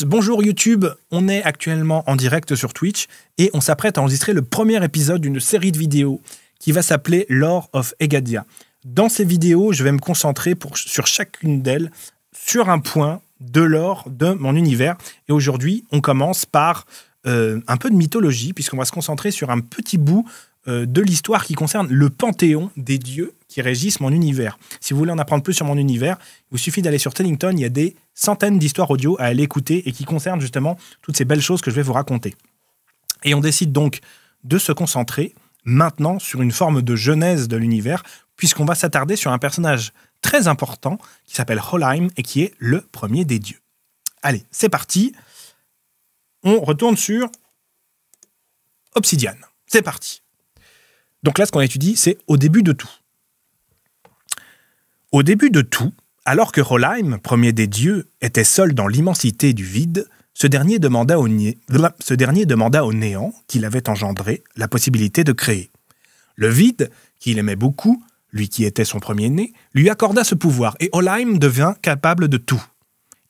Bonjour YouTube, on est actuellement en direct sur Twitch et on s'apprête à enregistrer le premier épisode d'une série de vidéos qui va s'appeler Lore of Egadia. Dans ces vidéos, je vais me concentrer sur chacune d'elles, sur un point de lore de mon univers. Et aujourd'hui, on commence par un peu de mythologie, puisqu'on va se concentrer sur un petit bout de l'histoire qui concerne le panthéon des dieux qui régissent mon univers. Si vous voulez en apprendre plus sur mon univers, il vous suffit d'aller sur Tellington, il y a des centaines d'histoires audio à aller écouter et qui concernent justement toutes ces belles choses que je vais vous raconter. Et on décide donc de se concentrer maintenant sur une forme de genèse de l'univers, puisqu'on va s'attarder sur un personnage très important qui s'appelle Holheim et qui est le premier des dieux. Allez, c'est parti. On retourne sur Obsidian. C'est parti. Donc là, ce qu'on étudie, c'est au début de tout. Au début de tout, alors que Holheim, premier des dieux, était seul dans l'immensité du vide, ce dernier demanda au néant qu'il avait engendré la possibilité de créer. Le vide, qu'il aimait beaucoup, lui qui était son premier-né, lui accorda ce pouvoir et Holheim devint capable de tout.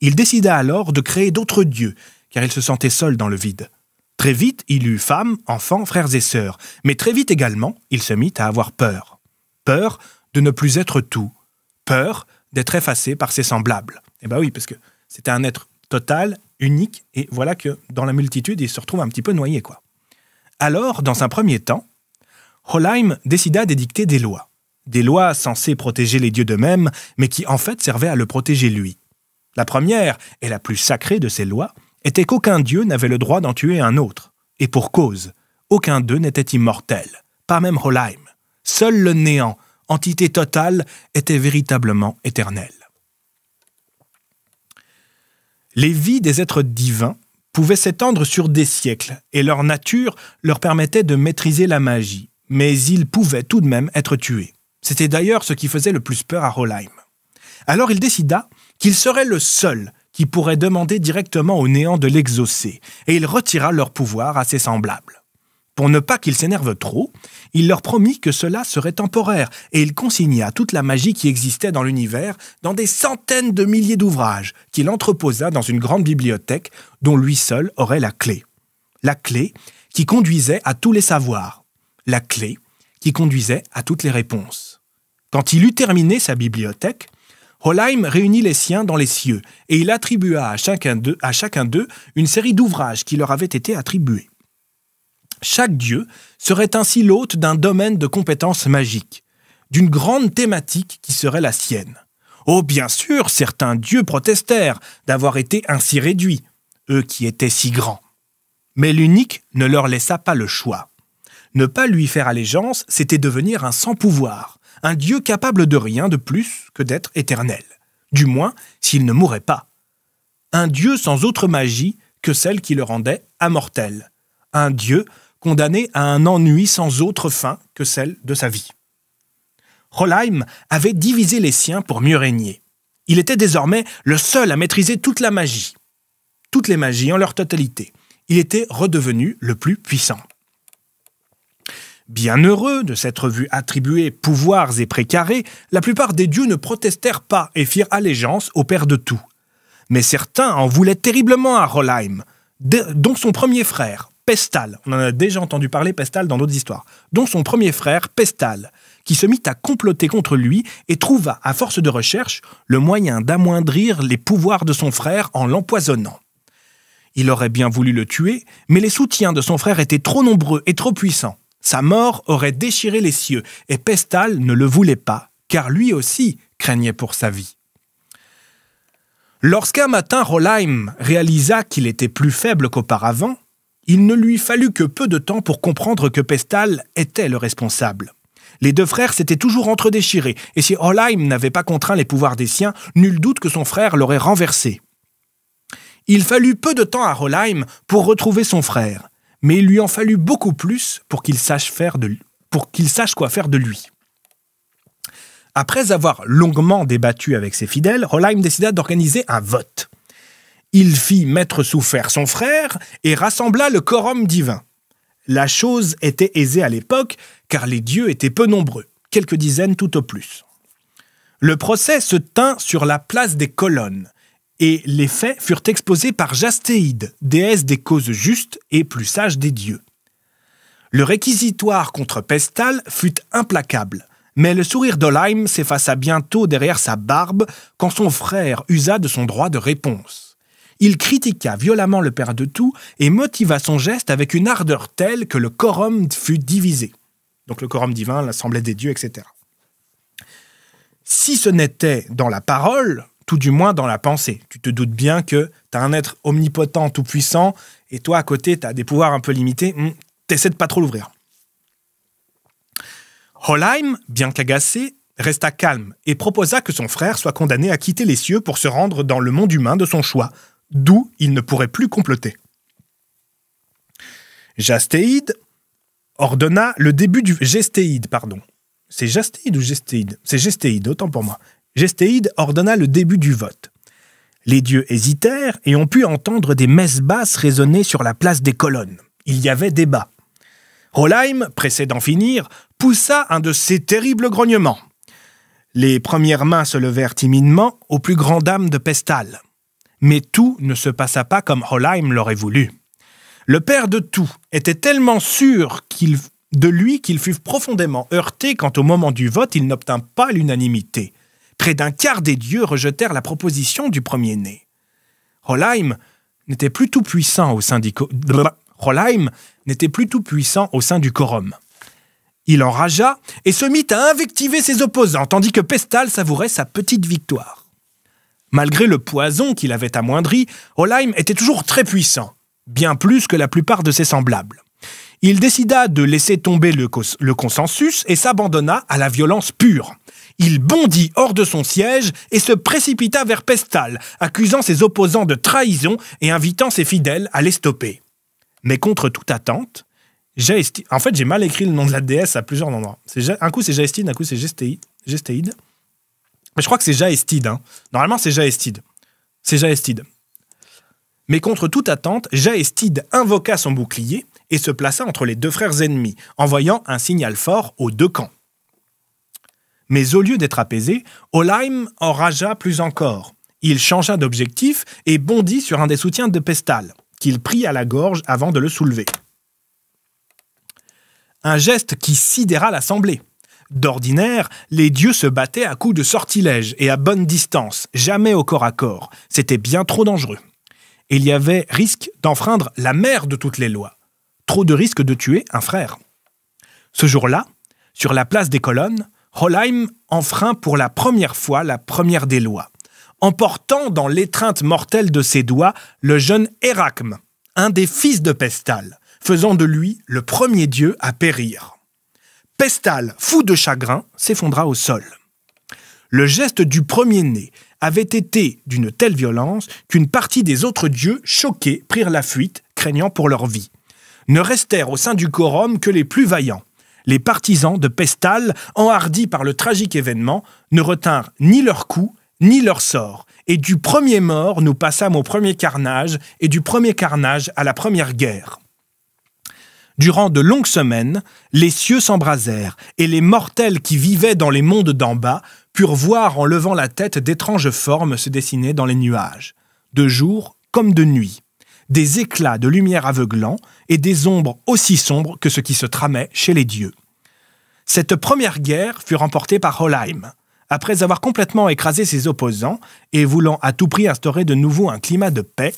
Il décida alors de créer d'autres dieux, car il se sentait seul dans le vide. Très vite, il eut femmes, enfants, frères et sœurs, mais très vite également, il se mit à avoir peur. Peur de ne plus être tout. Peur d'être effacé par ses semblables. Eh bien oui, parce que c'était un être total, unique, et voilà que dans la multitude, il se retrouve un petit peu noyé, quoi. Alors, dans un premier temps, Holheim décida d'édicter des lois. Des lois censées protéger les dieux d'eux-mêmes, mais qui en fait servaient à le protéger lui. La première, et la plus sacrée de ces lois, était qu'aucun dieu n'avait le droit d'en tuer un autre. Et pour cause, aucun d'eux n'était immortel, pas même Holheim. Seul le néant, entité totale, était véritablement éternel. Les vies des êtres divins pouvaient s'étendre sur des siècles, et leur nature leur permettait de maîtriser la magie, mais ils pouvaient tout de même être tués. C'était d'ailleurs ce qui faisait le plus peur à Holheim. Alors il décida qu'il serait le seul qui pourrait demander directement au néant de l'exaucer, et il retira leur pouvoir à ses semblables. Pour ne pas qu'ils s'énervent trop, il leur promit que cela serait temporaire, et il consigna toute la magie qui existait dans l'univers dans des centaines de milliers d'ouvrages qu'il entreposa dans une grande bibliothèque dont lui seul aurait la clé. La clé qui conduisait à tous les savoirs. La clé qui conduisait à toutes les réponses. Quand il eut terminé sa bibliothèque, Holheim réunit les siens dans les cieux et il attribua à chacun d'eux une série d'ouvrages qui leur avaient été attribués. Chaque dieu serait ainsi l'hôte d'un domaine de compétences magiques, d'une grande thématique qui serait la sienne. Oh, bien sûr, certains dieux protestèrent d'avoir été ainsi réduits, eux qui étaient si grands. Mais l'unique ne leur laissa pas le choix. Ne pas lui faire allégeance, c'était devenir un sans-pouvoir, un dieu capable de rien de plus que d'être éternel. Du moins, s'il ne mourait pas. Un dieu sans autre magie que celle qui le rendait immortel. Un dieu condamné à un ennui sans autre fin que celle de sa vie. Holheim avait divisé les siens pour mieux régner. Il était désormais le seul à maîtriser toute la magie. Toutes les magies en leur totalité. Il était redevenu le plus puissant. Bien heureux de s'être vu attribuer pouvoirs et précarés, la plupart des dieux ne protestèrent pas et firent allégeance au Père de tout. Mais certains en voulaient terriblement à Holheim, dont son premier frère, Pestal, on en a déjà entendu parler Pestal dans d'autres histoires, dont son premier frère, Pestal, qui se mit à comploter contre lui et trouva, à force de recherche, le moyen d'amoindrir les pouvoirs de son frère en l'empoisonnant. Il aurait bien voulu le tuer, mais les soutiens de son frère étaient trop nombreux et trop puissants. Sa mort aurait déchiré les cieux, et Pestal ne le voulait pas, car lui aussi craignait pour sa vie. Lorsqu'un matin Holheim réalisa qu'il était plus faible qu'auparavant, il ne lui fallut que peu de temps pour comprendre que Pestal était le responsable. Les deux frères s'étaient toujours entre-déchirés, et si Holheim n'avait pas contraint les pouvoirs des siens, nul doute que son frère l'aurait renversé. Il fallut peu de temps à Holheim pour retrouver son frère, mais il lui en fallut beaucoup plus pour qu'il sache quoi faire de lui. Après avoir longuement débattu avec ses fidèles, Holheim décida d'organiser un vote. Il fit mettre sous fer son frère et rassembla le quorum divin. La chose était aisée à l'époque, car les dieux étaient peu nombreux, quelques dizaines tout au plus. Le procès se tint sur la place des colonnes, et les faits furent exposés par Jastéide, déesse des causes justes et plus sage des dieux. Le réquisitoire contre Pestal fut implacable, mais le sourire d'Ollheim s'effaça bientôt derrière sa barbe quand son frère usa de son droit de réponse. Il critiqua violemment le père de tout et motiva son geste avec une ardeur telle que le quorum fut divisé. Donc le quorum divin, l'assemblée des dieux, etc. Si ce n'était dans la parole, tout du moins dans la pensée. Tu te doutes bien que tu as un être omnipotent, tout-puissant, et toi, à côté, tu as des pouvoirs un peu limités. T'essaies de pas trop l'ouvrir. Ollheim, bien qu'agacé, resta calme et proposa que son frère soit condamné à quitter les cieux pour se rendre dans le monde humain de son choix, d'où il ne pourrait plus comploter. Jastéide ordonna le début du... Gestéide, pardon. C'est Jastéide ou Gestéide? C'est Gestéide, autant pour moi. Gestéide ordonna le début du vote. Les dieux hésitèrent et on put entendre des messes basses résonner sur la place des colonnes. Il y avait débat. Ollheim, pressé d'en finir, poussa un de ces terribles grognements. Les premières mains se levèrent timidement aux plus grandes dames de Pestal. Mais tout ne se passa pas comme Ollheim l'aurait voulu. Le père de tout était tellement sûr de lui qu'il fut profondément heurté quand au moment du vote il n'obtint pas l'unanimité. Près d'un quart des dieux rejetèrent la proposition du premier-né. Ollheim n'était plus tout puissant au sein du quorum. Il enragea et se mit à invectiver ses opposants, tandis que Pestal savourait sa petite victoire. Malgré le poison qu'il avait amoindri, Ollheim était toujours très puissant, bien plus que la plupart de ses semblables. Il décida de laisser tomber le consensus et s'abandonna à la violence pure. Il bondit hors de son siège et se précipita vers Pestal, accusant ses opposants de trahison et invitant ses fidèles à les stopper. Mais contre toute attente, Jaestide... En fait, j'ai mal écrit le nom de la déesse à plusieurs endroits. Un coup, c'est Jaestide, un coup, c'est Gestéide. Mais je crois que c'est Jaestide. Normalement, c'est Jaestide. C'est Jaestide. Mais contre toute attente, Jaestide invoqua son bouclier et se plaça entre les deux frères ennemis, envoyant un signal fort aux deux camps. Mais au lieu d'être apaisé, Ollheim enragea plus encore. Il changea d'objectif et bondit sur un des soutiens de Pestal, qu'il prit à la gorge avant de le soulever. Un geste qui sidéra l'assemblée. D'ordinaire, les dieux se battaient à coups de sortilèges et à bonne distance, jamais au corps à corps. C'était bien trop dangereux. Et il y avait risque d'enfreindre la mère de toutes les lois. Trop de risque de tuer un frère. Ce jour-là, sur la place des colonnes, Ollheim enfreint pour la première fois la première des lois, emportant dans l'étreinte mortelle de ses doigts le jeune Héracme, un des fils de Pestal, faisant de lui le premier dieu à périr. Pestal, fou de chagrin, s'effondra au sol. Le geste du premier-né avait été d'une telle violence qu'une partie des autres dieux, choqués, prirent la fuite, craignant pour leur vie. Ne restèrent au sein du quorum que les plus vaillants. Les partisans de Pestal, enhardis par le tragique événement, ne retinrent ni leur coup, ni leur sort. Et du premier mort, nous passâmes au premier carnage, et du premier carnage à la première guerre. Durant de longues semaines, les cieux s'embrasèrent, et les mortels qui vivaient dans les mondes d'en bas purent voir en levant la tête d'étranges formes se dessiner dans les nuages, de jour comme de nuit. Des éclats de lumière aveuglants et des ombres aussi sombres que ce qui se tramait chez les dieux. Cette première guerre fut remportée par Ollheim, après avoir complètement écrasé ses opposants et voulant à tout prix instaurer de nouveau un climat de paix.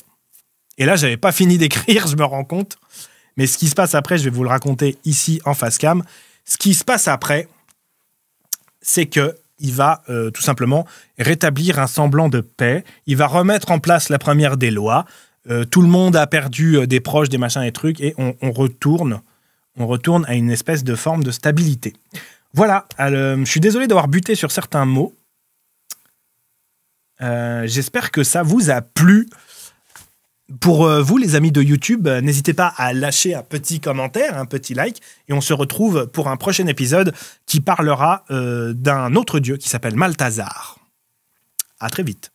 Et là, j'avais pas fini d'écrire, je me rends compte. Mais ce qui se passe après, je vais vous le raconter ici en face cam. Ce qui se passe après, c'est que il va tout simplement rétablir un semblant de paix. Il va remettre en place la première des lois. Tout le monde a perdu des proches, des machins et trucs, et on retourne à une espèce de forme de stabilité. Voilà, je suis désolé d'avoir buté sur certains mots. J'espère que ça vous a plu. Pour vous, les amis de YouTube, n'hésitez pas à lâcher un petit commentaire, un petit like, et on se retrouve pour un prochain épisode qui parlera d'un autre dieu qui s'appelle Malthazar. À très vite.